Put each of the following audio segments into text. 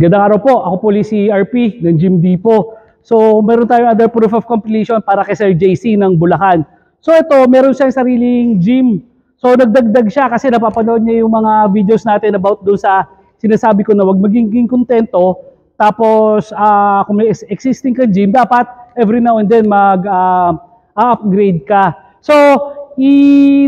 Gandang araw po, ako po si RP ng Gym Depot. So meron tayong other proof of completion para kay Sir JC ng Bulacan. So ito, meron siyang sariling gym. So nagdagdag siya kasi napapanood niya yung mga videos natin about doon sa sinasabi ko na wag maging kontento. Tapos kung may existing ka gym, dapat every now and then mag-upgrade ka. So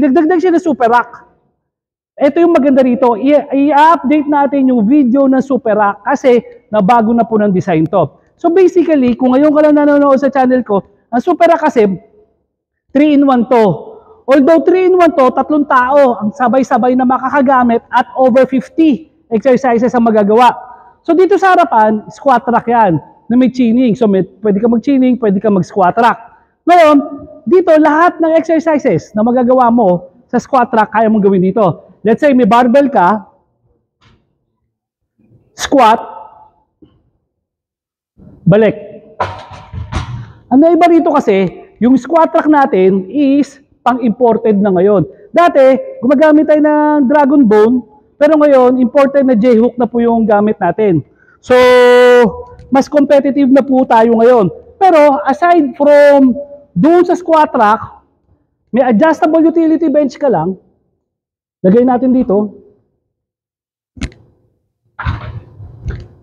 nagdagdag siya ng super rack. Ito yung maganda rito, i-update natin yung video ng Super Rack kasi nabago na po ng design to. So basically, kung ngayon ka lang nanonood sa channel ko, ang Super Rack kasi 3-in-1 to. Although 3-in-1 to, tatlong tao ang sabay-sabay na makakagamit at over 50 exercises ang magagawa. So dito sa harapan, squat rack yan na may chinning. So pwede ka mag-chinning, pwede ka mag-squat rack. Ngayon, dito lahat ng exercises na magagawa mo sa squat rack, kaya mong gawin dito. Let's say may barbell ka, squat, balik. Ang naiba rito kasi, yung squat rack natin is pang-imported na ngayon. Dati, gumagamit tayo ng Dragon Bone, pero ngayon, imported na J-hook na po yung gamit natin. So, mas competitive na po tayo ngayon. Pero, aside from doon sa squat rack, may adjustable utility bench ka lang, lagay natin dito.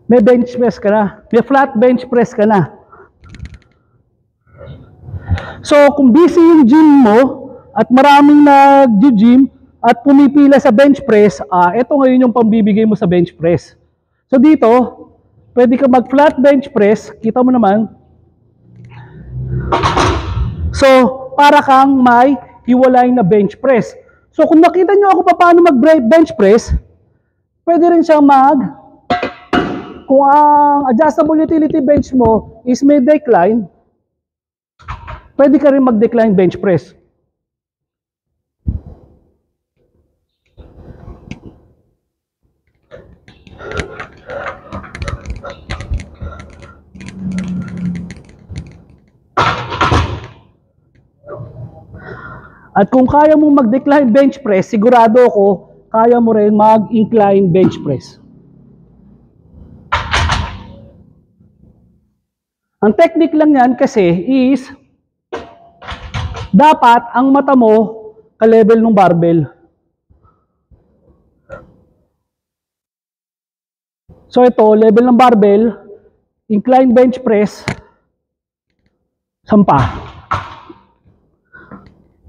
May bench press ka na. May flat bench press ka na. So, kung busy yung gym mo at maraming nag-gym at pumipila sa bench press, ito ngayon yung pambibigay mo sa bench press. So, dito, pwede ka mag-flat bench press. Kita mo naman. So, para kang may hiwalay na bench press. So kung nakita nyo ako paano mag-bench press, pwede rin siyang kung ang adjustable utility bench mo is may decline, pwede ka rin mag-decline bench press. At kung kaya mong mag-decline bench press, sigurado ako, kaya mo rin mag-incline bench press. Ang technique lang yan kasi is, dapat ang mata mo ka-level ng barbell. So ito, level ng barbell, incline bench press, sampa.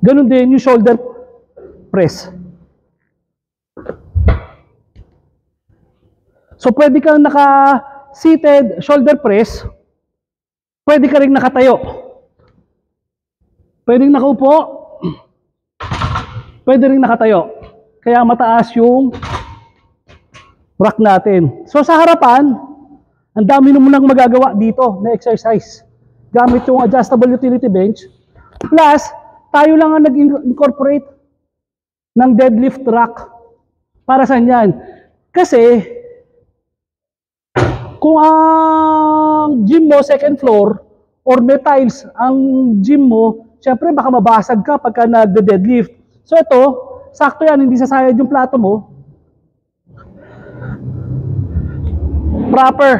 Ganun din yung shoulder press. So pwede kang naka-seated shoulder press, pwede ka rin nakatayo. Pwede rin nakaupo, pwede rin nakatayo. Kaya mataas yung rack natin. So sa harapan, ang dami mo nang magagawa dito na exercise. Gamit yung adjustable utility bench. Plus, tayo lang ang nag-incorporate ng deadlift rack. Para saan yan? Kasi, kung ang gym mo, second floor, or may tiles ang gym mo, syempre baka mabasag ka pagka nag-deadlift. So ito, sakto yan, hindi sasayad yung plato mo. Proper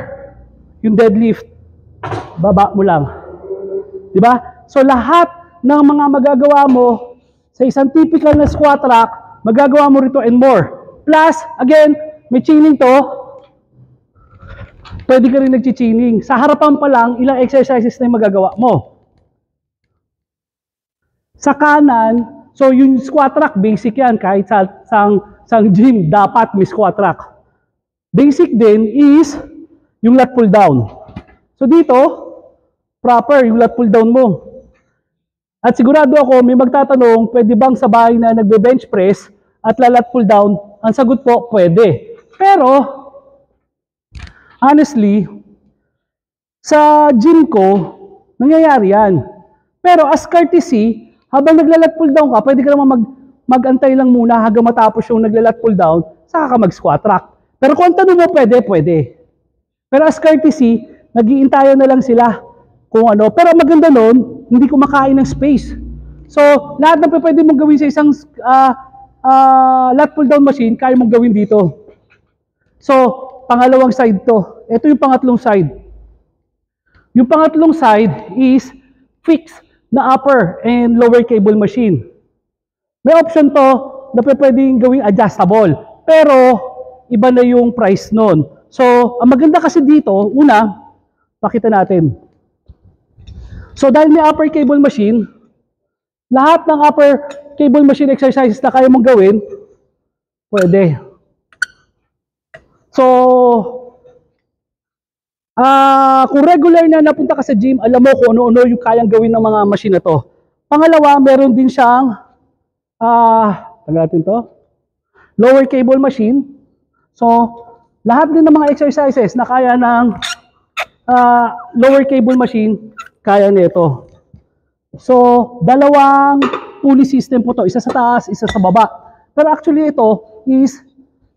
yung deadlift. Baba mo lang. Diba? So lahat ng mga magagawa mo sa isang typical na squat rack, magagawa mo rito and more. Plus, again, may chinning to. Pwede ka rin nag-chinning. Sa harapan pa lang, ilang exercises na yung magagawa mo. Sa kanan, so yung squat rack, basic yan. Kahit sa gym, dapat may squat rack. Basic din is yung lat pull down. So dito, proper yung lat pull down mo. At sigurado ako, may magtatanong, pwede bang sabay na nagbe-bench press at lalat pull down? Ang sagot po, pwede. Pero, honestly, sa gym ko, nangyayari yan. Pero as courtesy, habang naglalat pull down ka, pwede ka naman mag-antay lang muna hanggang matapos yung naglalat pull down, saka ka mag-squat rack. Pero kung tanong mo, pwede. Pero as courtesy, nag-iintayan na lang sila kung ano. Pero maganda nun, hindi kumakain ng space. So, lahat ng pwede mong gawin sa isang lat pull down machine, kaya mong gawin dito. So, pangalawang side to. Ito yung pangatlong side. Yung pangatlong side is fixed na upper and lower cable machine. May option to na pwedeng gawing adjustable. Pero, iba na yung price nun. So, ang maganda kasi dito, una, pakita natin. So, dahil may upper cable machine, lahat ng upper cable machine exercises na kaya mong gawin, pwede. So, kung regular na napunta ka sa gym, alam mo kung ano-ano yung kayang gawin ng mga machine na to. Pangalawa, meron din siyang, natin to, lower cable machine. So, lahat din ng mga exercises na kaya ng lower cable machine, kaya nito. So, dalawang pulley system po to. Isa sa taas, isa sa baba. Pero actually ito is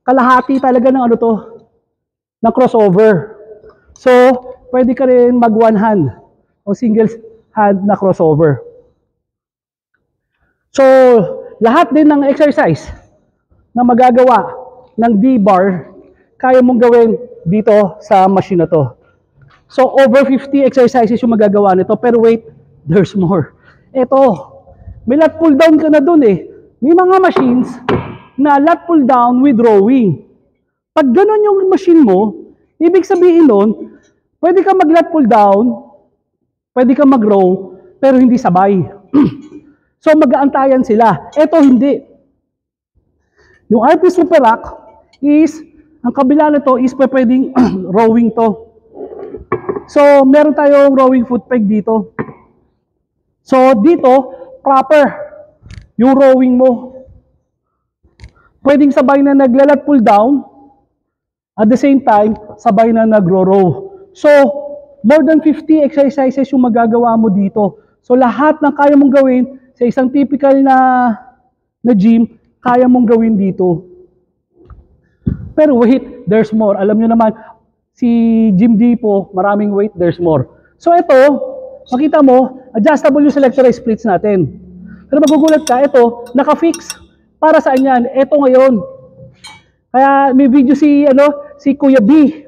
kalahati talaga ng ano to, ng crossover. So, pwede ka rin mag one hand o single hand na crossover. So, lahat din ng exercise na magagawa ng D-bar, kaya mong gawin dito sa machine na to. So, over 50 exercises yung magagawa nito. Pero wait, there's more. Ito, may lat pull down ka na dun eh. May mga machines na lat pull down with rowing. Pag ganun yung machine mo, ibig sabihin nun, pwede ka mag-lat pull down, pwede ka mag-row, pero hindi sabay. So, mag-aantayan sila. Ito, hindi. Yung RP Super Rack is, ang kabila na to is pwedeng rowing to. So, meron tayong rowing foot peg dito. So, dito, proper yung rowing mo. Pwedeng sabay na naglalat pull down, at the same time, sabay na nagro-row. So, more than 50 exercises yung magagawa mo dito. So, lahat ng kaya mong gawin sa isang typical na gym, kaya mong gawin dito. Pero wait, there's more. Alam nyo naman, si Gym Depot, maraming wait, there's more. So, ito, makita mo, adjustable yung selectorized splits natin. Pero magugulat ka, ito, naka-fix. Para saan yan? Ito ngayon. Kaya may video si Kuya B.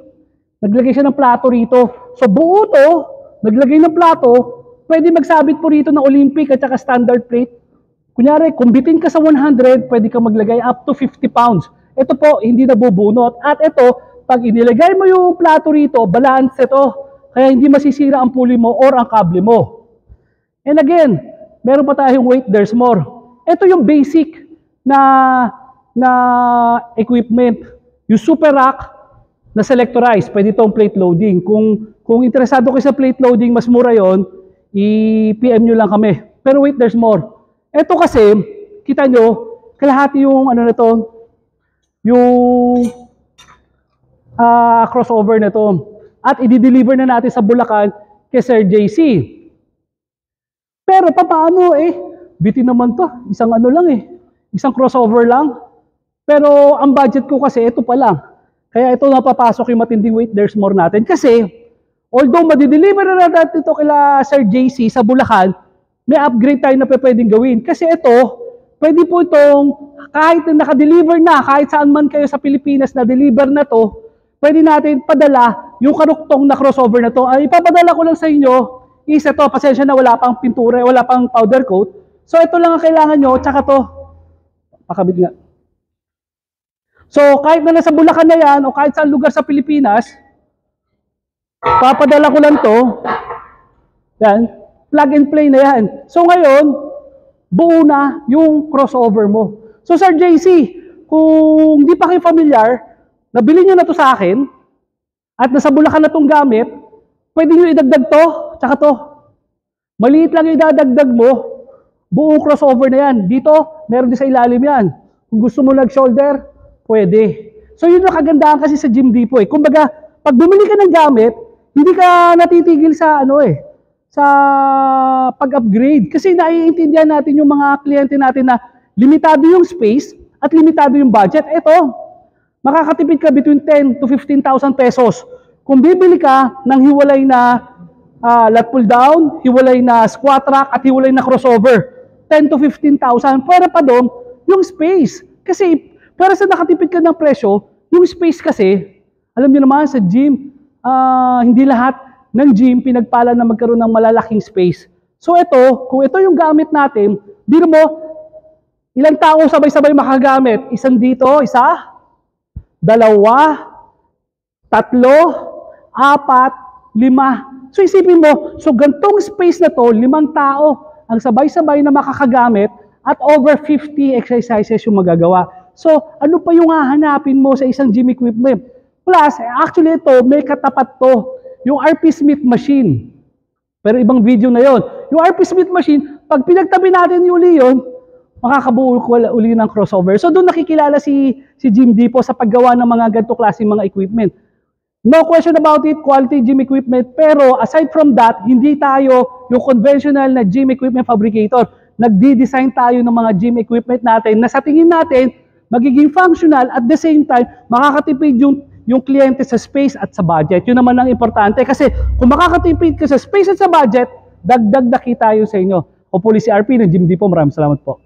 Naglagay siya ng plato rito. So buo to, naglagay ng plato, pwede magsabit po rito ng Olympic at saka standard plate. Kunyari, kung bitin ka sa 100, pwede ka maglagay up to 50 pounds. Ito po, hindi nabubunot. At ito, pag inilagay mo yung plato rito, balance ito. Kaya hindi masisira ang pulley mo or ang kable mo. And again, meron pa tayong wait, there's more. Ito yung basic na equipment. Yung super rack na selectorized, pwede itong plate loading. Kung interesado kayo sa plate loading, mas mura yon, i-PM nyo lang kami. Pero wait, there's more. Ito kasi, kita nyo, kalahati yung ano na to, yung crossover na to. At i-deliver na natin sa Bulacan kay Sir JC. Pero paano bitin naman to, isang ano lang isang crossover lang. Pero ang budget ko kasi ito pa lang. Kaya ito napapasok yung matinding wait, there's more natin. Kasi, although madideliver na natin ito kila Sir JC sa Bulacan, may upgrade tayo na pwedeng gawin. Kasi ito, pwede po itong, kahit na nakadeliver na, kahit saan man kayo sa Pilipinas na deliver na to, pwede natin padala yung karuktong na crossover na to. Ay, ipapadala ko lang sa inyo, is ito, pasensya na wala pang pintura, wala pang powder coat. So, ito lang ang kailangan nyo, tsaka to, pakabit nga. So, kahit na nasa Bulacan na yan, o kahit saan lugar sa Pilipinas, papadala ko lang to. Yan, plug and play na yan. So, ngayon, buo na yung crossover mo. So, Sir JC, kung di pa kayo familiar, nabili nyo na to sa akin, at nasa Bulacan na tong gamit, pwede nyo idagdag to, tsaka to. Maliit lang yung idadagdag mo, buong crossover na yan. Dito, meron din sa ilalim yan. Kung gusto mo nag-shoulder, pwede. So yun ang kagandahan kasi sa Gym Depot Kumbaga, pag bumili ka ng gamit, hindi ka natitigil sa sa pag-upgrade. Kasi naiintindihan natin yung mga kliyente natin na limitado yung space at limitado yung budget. Ito, makakatipid ka between 10 to 15,000 pesos. Kung bibili ka ng hiwalay na lat pull down, hiwalay na squat rack at hiwalay na crossover, 10 to 15,000. Pwede pa doon yung space. Kasi para sa nakatipid ka ng presyo, yung space kasi, Alam niyo naman sa gym, hindi lahat ng gym pinagpala na magkaroon ng malalaking space. So ito, kung ito yung gamit natin, biro mo, ilang tao sabay-sabay makagamit? Isang dito, isa, dalawa, tatlo, apat, lima. So isipin mo, so gantong space na to, 5 tao ang sabay-sabay na makakagamit at over 50 exercises yung magagawa. So ano pa yung hahanapin mo sa isang gym equipment? Plus, actually ito, may katapat to, yung RP Smith machine. Pero ibang video na yon. Yung RP Smith machine, pag pinagtabi natin yung uli yun, makakabuo ko uli ng crossover. So doon nakikilala si Jim Dipo sa paggawa ng mga ganito klaseng mga equipment. No question about it, quality gym equipment. Pero aside from that, hindi tayo yung conventional na gym equipment fabricator. Nagdi-design tayo ng mga gym equipment natin na sa tingin natin, magiging functional at the same time, makakatipid yung kliyente sa space at sa budget. Yun naman ang importante. Kasi kung makakatipid ka sa space at sa budget, dagdag na kita yun sa inyo. Ako po si RP ng Jim Dipo. Maraming salamat po.